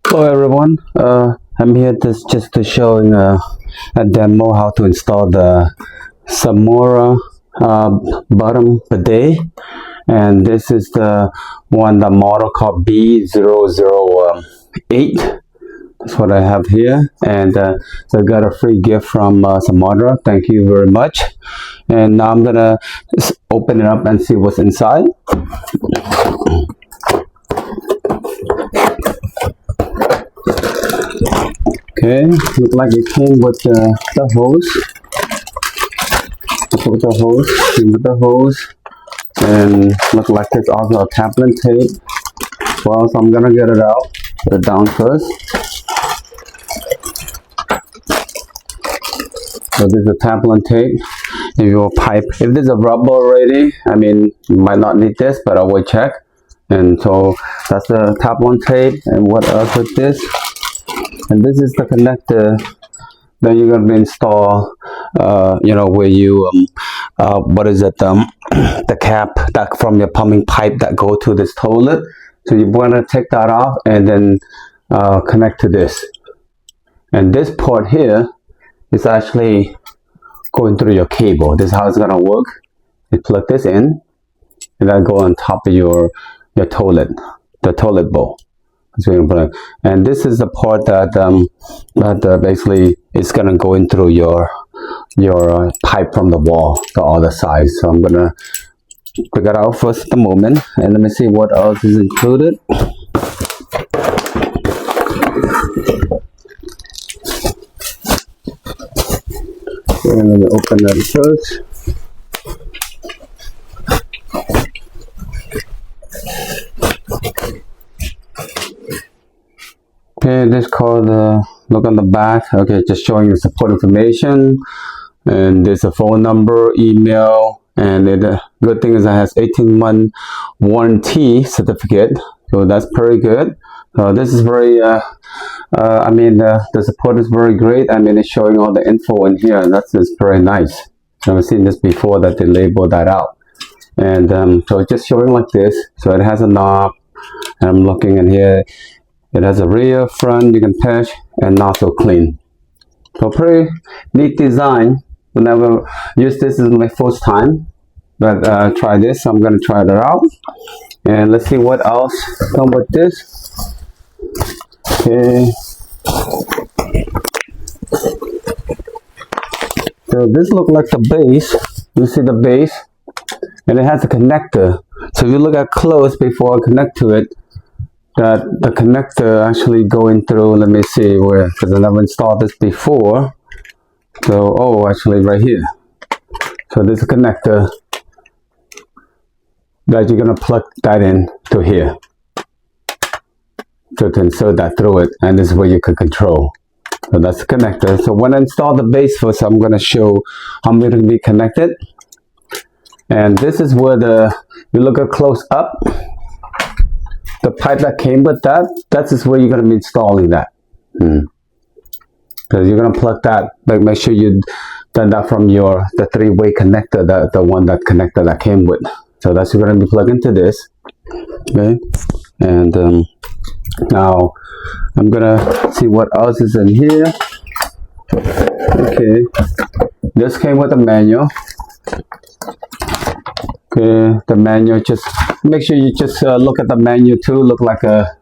Hello everyone, I'm here just to showing a demo how to install the SAMODRA bottom bidet, and this is the model called B008. That's what I have here, and so I got a free gift from SAMODRA. Thank you very much. And now I'm gonna open it up and see what's inside. Okay, look like it came with the hose. With the hose, and look like there's also a Teflon tape. Well, so I'm gonna get it out. Put it down first. So this is a Teflon tape. If your pipe, if there's a rubber already, I mean, you might not need this, but I will check. And so that's the Teflon tape. And what else with this? And this is the connector that you're going to install, where you, what is it, the cap that from your plumbing pipe that go to this toilet. So you want to take that off and then connect to this. And this port here is actually going through your cable. This is how it's going to work. You plug this in, and then go on top of your toilet, the toilet bowl. And this is the part that basically is gonna go in through your pipe from the wall to all the sides. So I'm gonna figure it out first at the moment, and let me see what else is included. Okay, I'm gonna open that first. Okay, this called look on the back. Okay, just showing you support information, and there's a phone number, email, and the good thing is it has 18-month warranty certificate, so that's pretty good. So this is very the support is very great. I mean, it's showing all the info in here, and that's just very nice. I've seen this before that they label that out, and so it's just showing like this. So it has a knob, and I'm looking in here. It has a rear, front, you can touch, and nozzle clean. So pretty neat design. I never used this, is my first time, but try this. So I'm gonna try it out, and let's see what else come with this. Okay. So this looks like the base. You see the base, and it has a connector. So if you look at close before I connect to it, that the connector actually going through, let me see where, because I never installed this before. So, actually right here. So this is a connector that you're going to plug that in to here. So to insert that through it, and this is where you can control. So that's the connector. So when I install the base first, I'm going to show how I'm going to be connected. And this is where you look at close up. The pipe that came with that is where you're going to be installing that. Because you're going to plug that, but make sure you done that from the three-way connector, the one that connector that came with. So that's going to be plugged into this. Okay, and now I'm going to see what else is in here. Okay, this came with a manual. Okay, the manual, just make sure you just look at the manual too. Look like a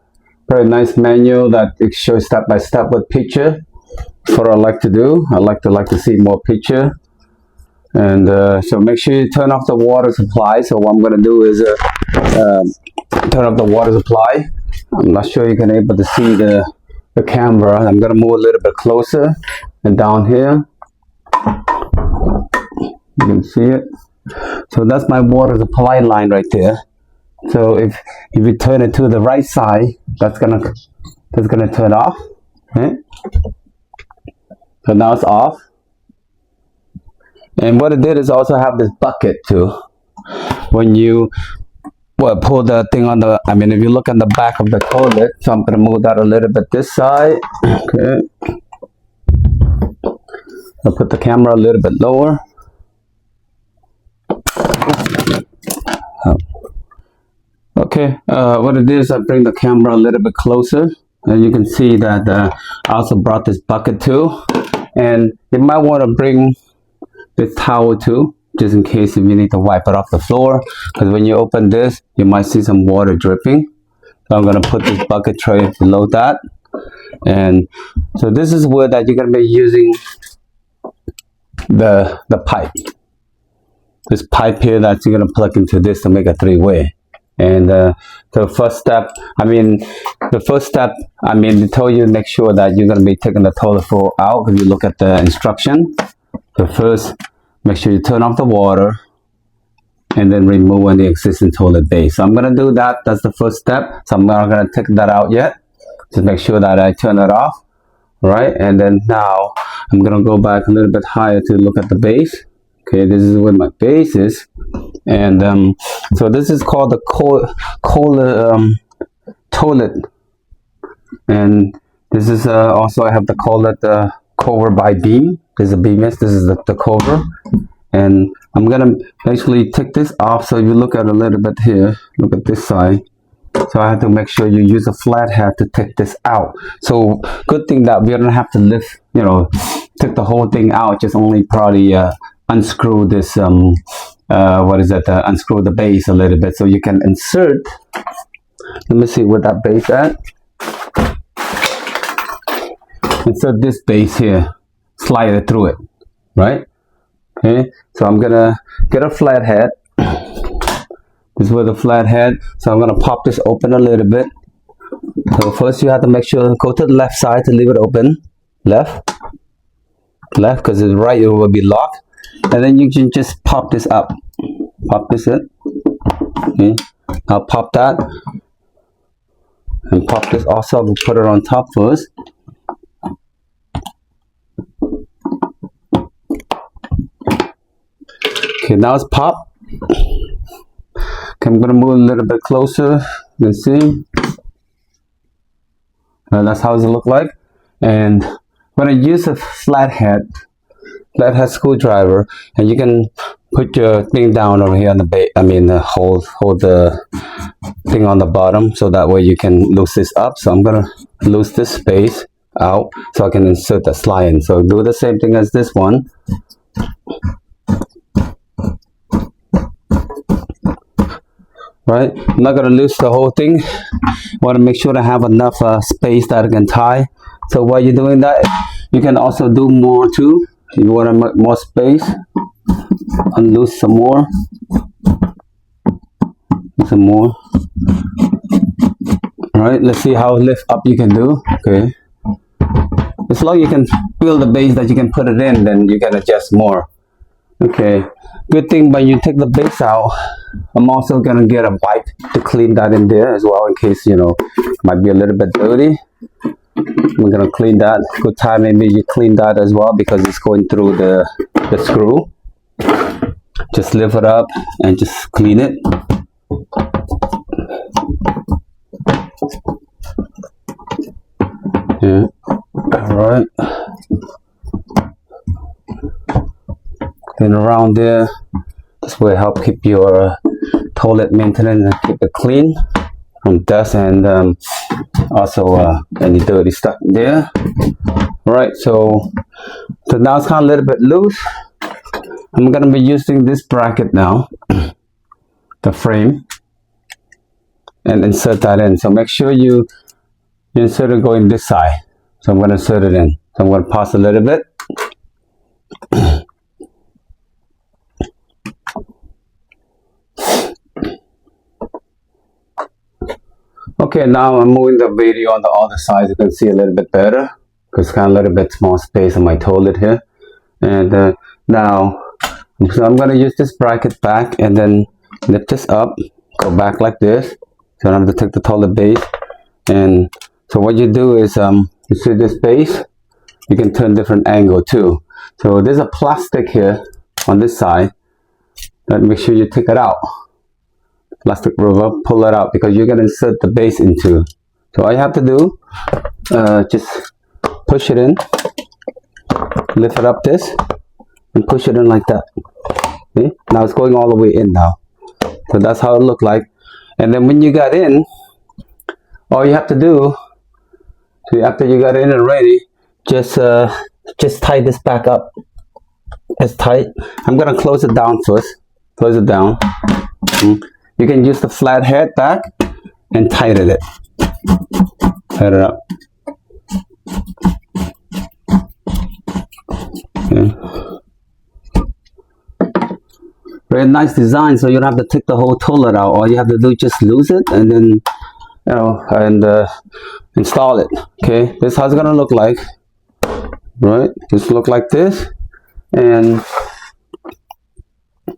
very nice manual that it shows step by step with picture. That's what I like to do. I like to see more picture. And so make sure you turn off the water supply. So what I'm going to do is turn off the water supply. I'm not sure you can able to see the camera. I'm going to move a little bit closer and down here. You can see it. So that's my water supply line right there. So if you turn it to the right side, that's gonna turn off. Okay? So now it's off. And what it did is also have this bucket too. When you pull the thing on the, if you look on the back of the toilet, so I'm gonna move that a little bit this side. Okay. I'll put the camera a little bit lower. Okay, what it is, I bring the camera a little bit closer. and you can see that I also brought this bucket too, and you might want to bring this towel too, just in case if you need to wipe it off the floor, because when you open this you might see some water dripping. So I'm going to put this bucket tray below that. And so this is where that you're going to be using the pipe. This pipe here that you're going to plug into this to make a three-way. And the first step, they told you to make sure that you're going to be taking the toilet floor out. If you look at the instruction, so first make sure you turn off the water and then remove the existing toilet base. So I'm going to do that. That's the first step. So I'm not going to take that out yet. Just make sure that I turn it off. Right, and then now I'm going to go back a little bit higher to look at the base. Okay, this is where my base is. And so this is called the toilet, and this is also I have to call it the cover by beam. This is a beam. This is the cover, and I'm gonna basically take this off. So if you look at a little bit here, look at this side. So I have to make sure you use a flat head to take this out. So good thing that we don't have to lift, take the whole thing out. Just only probably unscrew this unscrew the base a little bit, so you can insert. Let me see where that base at. Insert this base here, slide it through it, right? Okay, so I'm gonna get a flat head. This is where the flat head. So I'm gonna pop this open a little bit. So first you have to make sure go to the left side to leave it open. Left, because it's right, it will be locked. And then you can just pop this up. Pop this in. Okay. I'll pop that. And pop this also. We'll put it on top first. Okay, now it's popped. Okay, I'm going to move a little bit closer. You can see. That's how it look like. And when I use a flathead screwdriver, and you can put your thing down over here on the base. Hold the thing on the bottom, so that way you can loose this up. So I'm gonna loose this space out so I can insert the slide in. So do the same thing as this one. Right, I'm not gonna loose the whole thing. Want to make sure to have enough space that I can tie. So while you're doing that, you can also do more too. If you want to make more space, unloose some more. Some more. All right, let's see how lift up you can do. Okay, as long as you can feel the base that you can put it in, then you can adjust more. Okay, good thing when you take the base out, I'm also gonna get a wipe to clean that in there as well, in case it might be a little bit dirty. I'm gonna clean that. Good time maybe you clean that as well, because it's going through the screw. Just lift it up and just clean it. Yeah. All right. Clean around there. This will help keep your toilet maintenance and keep it clean from dust and also any dirty stuff there. All right, so now it's kind of a little bit loose. I'm gonna be using this bracket now, the frame, and insert that in. So make sure you insert it going this side. So I'm gonna insert it in. So I'm gonna pause a little bit. Okay, now I'm moving the video on the other side. You can see a little bit better, because it's kind of a little bit small space on my toilet here. And now, so I'm going to use this bracket back and then lift this up, go back like this. So I don't have to take the toilet base. And so what you do is, you see this base, you can turn different angle too. So there's a plastic here on this side, but make sure you take it out. Plastic rubber, pull it out, because you're going to insert the base into. So all you have to do, just push it in, lift it up this, and push it in like that. Okay? Now it's going all the way in now. So that's how it look like. And then when you got in, all you have to do So after you got it in already, just tie this back up. It's tight. I'm gonna close it down first. Close it down. You can use the flat head back and tighten it. Tighten it up. Okay. Very nice design, so you don't have to take the whole toilet out. All you have to do is just lose it and then install it. Okay, this is how it's gonna look like. Right, just look like this, and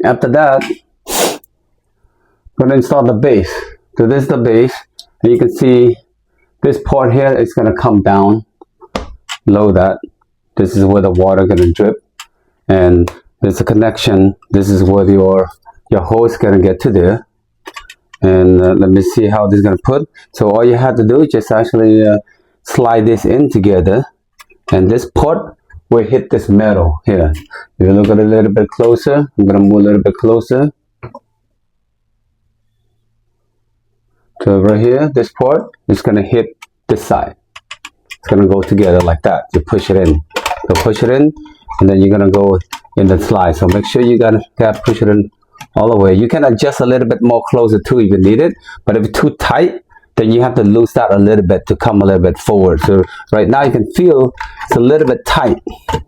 after that, I'm gonna install the base. So this is the base, and you can see this part here is gonna come down below that. This is where the water gonna drip, and there's a connection. This is where your hose is gonna get to there. And let me see how this is gonna put. So all you have to do is just actually slide this in together, and this part will hit this metal here. If you look at it a little bit closer, I'm gonna move a little bit closer. So right here, this part is gonna hit this side. It's gonna go together like that. You push it in. So push it in, and then you're gonna go in the slide. So make sure you gotta push it in all the way. You can adjust a little bit more closer too if you need it, but if it's too tight, then you have to loose that a little bit to come a little bit forward. So right now you can feel it's a little bit tight,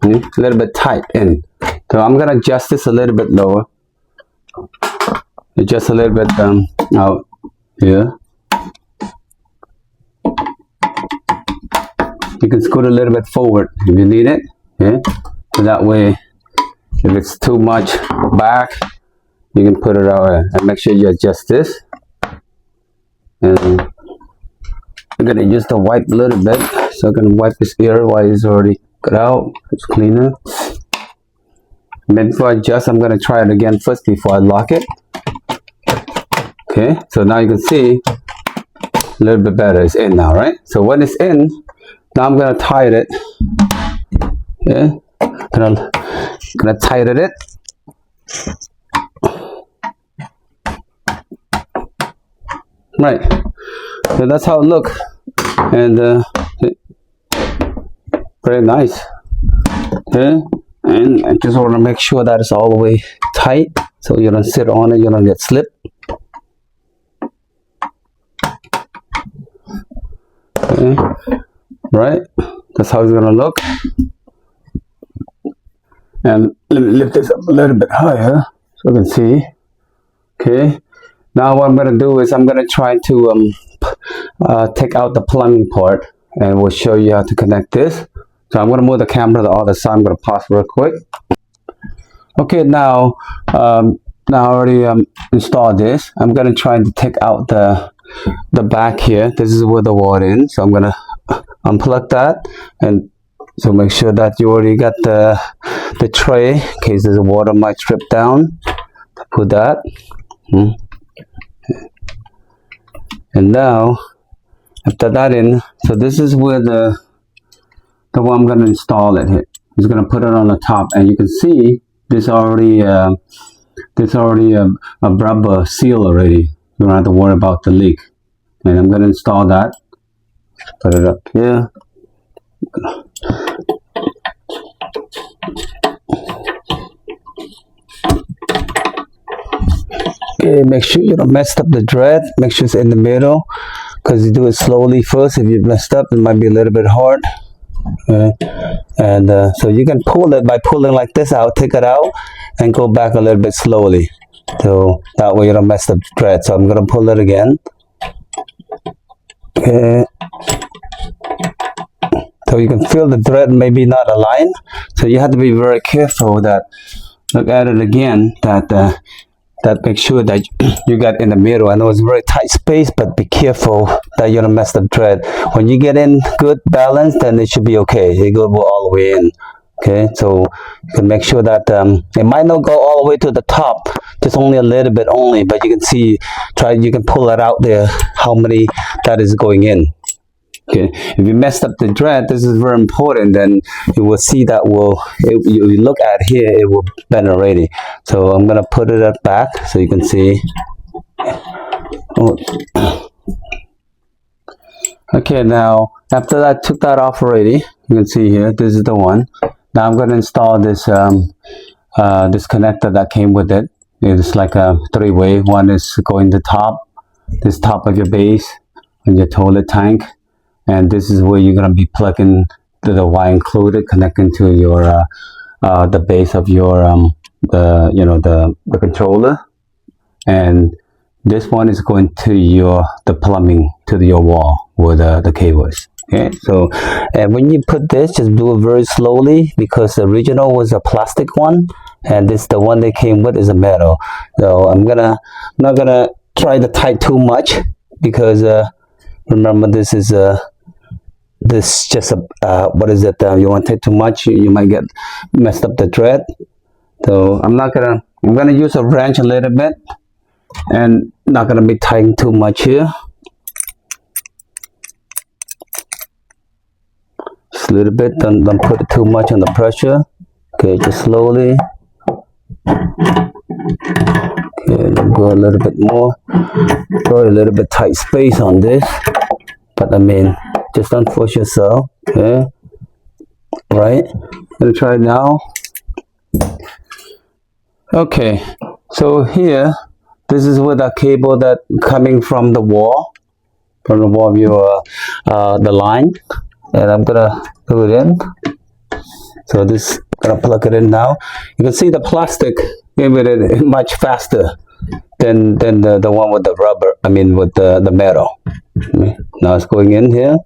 a little bit tight in. So I'm gonna adjust this a little bit lower, adjust a little bit out here. You can scoot a little bit forward if you need it. Okay, so that way, if it's too much back, you can put it out and make sure you adjust this. And I'm gonna use the wipe a little bit, so I'm gonna wipe this ear while it's already cut out. It's cleaner. And then before I adjust, I'm gonna try it again first before I lock it. Okay, so now you can see a little bit better. It's in now, right? So when it's in, now I'm gonna tighten it. Yeah, gonna tighten it. Right, so that's how it looks, and very nice. Okay, and I just want to make sure that it's all the way tight, so you don't sit on it, you don't get slipped. Okay, right, that's how it's gonna look. And let me lift this up a little bit higher so you can see. Okay. Now what I'm going to do is I'm going to try to take out the plumbing part, and we'll show you how to connect this. So I'm going to move the camera to the other side. I'm going to pause real quick. Okay, now I already installed this. I'm going to try to take out the back here. This is where the water is. So I'm going to unplug that, and so make sure that you already got the tray in case the water might drip down. Put that. And now after that in, so this is where the one I'm going to install it here. I'm just going to put it on the top, and you can see this already a rubber seal already. You don't have to worry about the leak. And I'm going to install that. Put it up here. Okay, make sure you don't mess up the thread. Make sure it's in the middle, because you do it slowly first. If you messed up, it might be a little bit hard. Okay. And so you can pull it by pulling like this out, take it out, and go back a little bit slowly. So that way you don't mess up the thread. So I'm gonna pull it again. Okay. So you can feel the thread maybe not aligned. So you have to be very careful that, look at it again, that make sure that you got in the middle. I know it's a very tight space, but be careful that you don't mess up thread. When you get in good balance, then it should be okay. It go all the way in. Okay, so you can make sure that it might not go all the way to the top, just only a little bit only, but you can see, you can pull it out there, how many that is going in. Okay, if you messed up the thread, this is very important, then you will see that you look at here, it will bend already. So I'm gonna put it back so you can see. Oh. Okay, now after I took that off already, you can see here, this is the one. Now I'm going to install this this connector that came with it. It's like a three-way. One is going to this top of your base on your toilet tank, and this is where you're going to be plugging the wire included, connecting to your the base of your the controller, and this one is going to the plumbing to your wall where the cable is. Okay, so and when you put this, just do it very slowly, because the original was a plastic one, and this the one they came with is a metal. So I'm not gonna try to tight too much, because remember, this is this just a what is it? You want to take too much, you might get messed up the thread. So I'm gonna use a wrench a little bit, and not gonna be tying too much here. Just a little bit. Don't put too much on the pressure. Okay, just slowly. Okay, then go a little bit more. Probably a little bit tight space on this, but I mean, just don't force yourself. Okay, right. Gonna try it now. Okay, so here, this is where the cable that coming from the wall of your the line, and I'm gonna put it in. So this, gonna plug it in now. You can see the plastic gave it much faster than the one with the rubber. I mean, with the metal. Okay. Now it's going in here.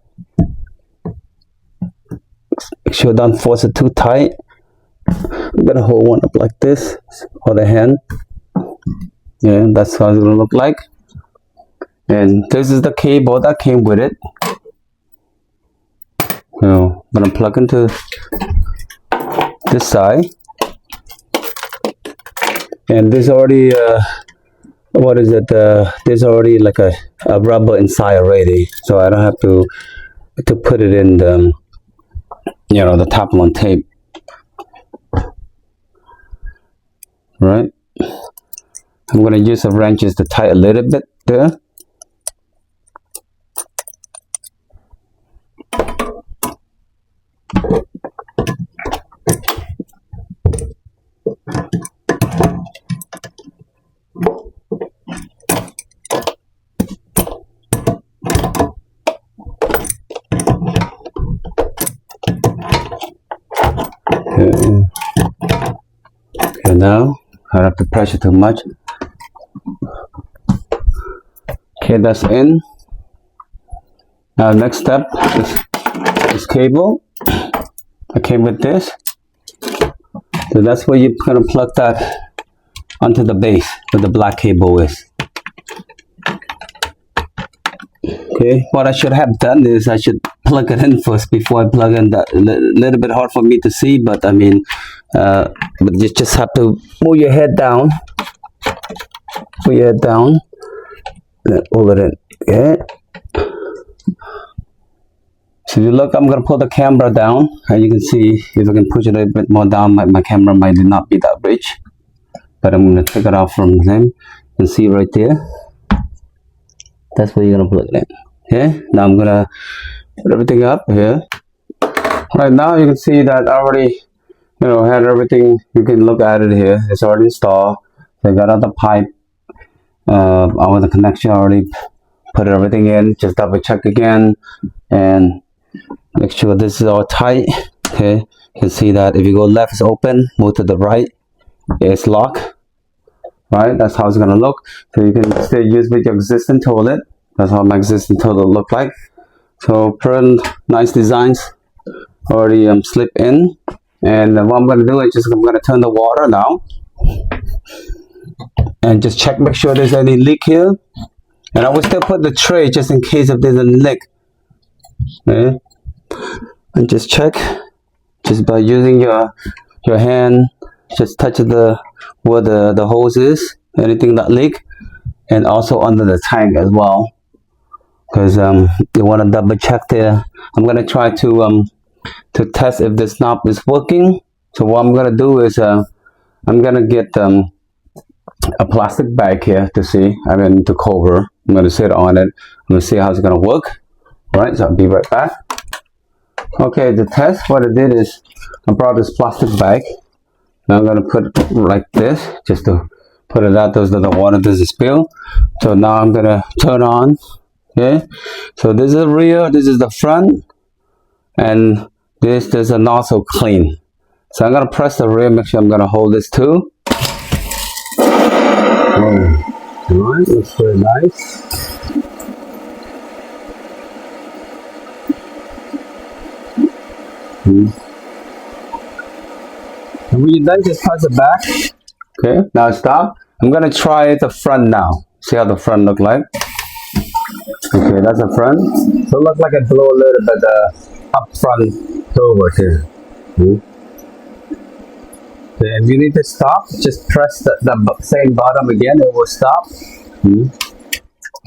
Make sure don't force it too tight. I'm gonna hold one up like this, other hand. Yeah, that's how it's gonna look like. And this is the cable that came with it. So I'm gonna plug into this side, and there's already what is it? There's already like a rubber inside already, so I don't have to put it in the the Teflon tape. Right, I'm going to use some wrenches to tie a little bit there. Okay, now I don't have to pressure too much. Okay, that's in. Now next step is this cable. I came with this. So that's where you're gonna plug that onto the base where the black cable is. Okay, what I should have done is I should plug it in first before I plug in that. A little bit hard for me to see, but I mean, but you just have to move your head down. Put your head down. Then pull it in. Okay. So if you look, I'm gonna pull the camera down, and you can see if I can push it a bit more down. My camera might not be that rich, but I'm gonna take it off from him. You can see right there. That's where you're gonna plug it in. Okay. Now I'm gonna put everything up here. Right now you can see that I already, had everything. You can look at it here. It's already installed. So I got out the pipe. All the connection already. Put everything in. Just double check again and make sure this is all tight. Okay. You can see that if you go left, it's open. Move to the right, it's locked. Right. That's how it's gonna look. So you can still use with your existing toilet. That's how my existing toilet look like. So pretty nice designs already slip in. And what I'm gonna do is I'm gonna turn the water now and just check, make sure there's any leak here. And I will still put the tray just in case if there's a leak. Okay. And just check, just by using your hand, just touch where the hose is, anything that leak, and also under the tank as well, because you want to double check there. I'm gonna try to test if this knob is working. So what I'm gonna do is I'm gonna get a plastic bag here to see. To cover. I'm gonna sit on it. I'm gonna see how it's gonna work. Alright, so I'll be right back. Okay, the test, what I did is I brought this plastic bag. Now I'm gonna put it like this, just to put it out so that the water doesn't spill. So now I'm gonna turn on. Okay, so this is the rear, this is the front, and this is a nozzle clean. So I'm gonna press the rear, make sure I'm gonna hold this too. Alright, looks very nice. And when you're done, just touch the back. Okay, now stop. I'm gonna try the front now. See how the front look like. Okay, that's the front. So it looks like it blow a little bit up front over here. Okay, if you need to stop, just press the same bottom again, it will stop.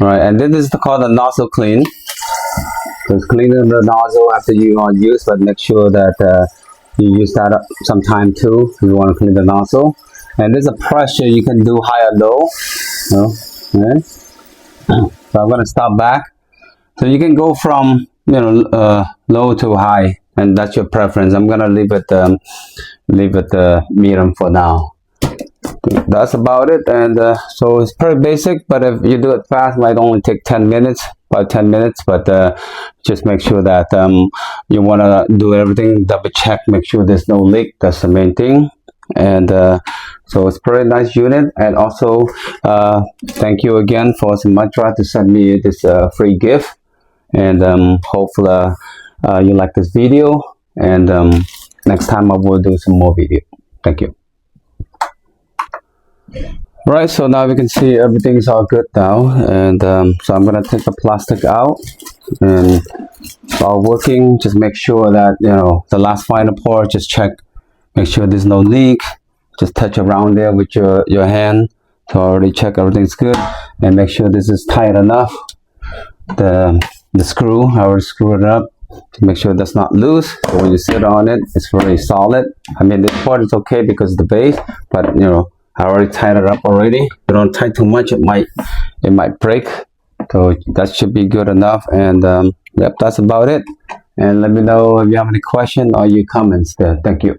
Alright, and then this is called the nozzle clean. Just cleaning the nozzle after you use, but make sure that you use that sometime too if you want to clean the nozzle. And there's a pressure, you can do high or low. Okay. So I'm gonna stop back. So you can go from low to high, and that's your preference. I'm gonna leave it medium for now. That's about it. And so it's pretty basic, but if you do it fast, it might only take 10 minutes, about 10 minutes. But just make sure that you want to do everything, double check, make sure there's no leak. That's the main thing. And so it's pretty nice unit. And also thank you again for SAMODRA to send me this free gift. And hopefully you like this video, and next time I will do some more video. Thank you. Right, so now we can see everything's all good now, and so I'm gonna take the plastic out, and while working, just make sure that the last final part, just check, make sure there's no leak. Just touch around there with your hand to already check everything's good, and make sure this is tight enough. The screw, I already screwed it up to make sure that's not loose. So when you sit on it, it's very solid. I mean, this part is okay because of the base, but I already tied it up already. You don't tie too much, it might break. So that should be good enough. And yep, that's about it. And let me know if you have any questions or your comments there. Thank you.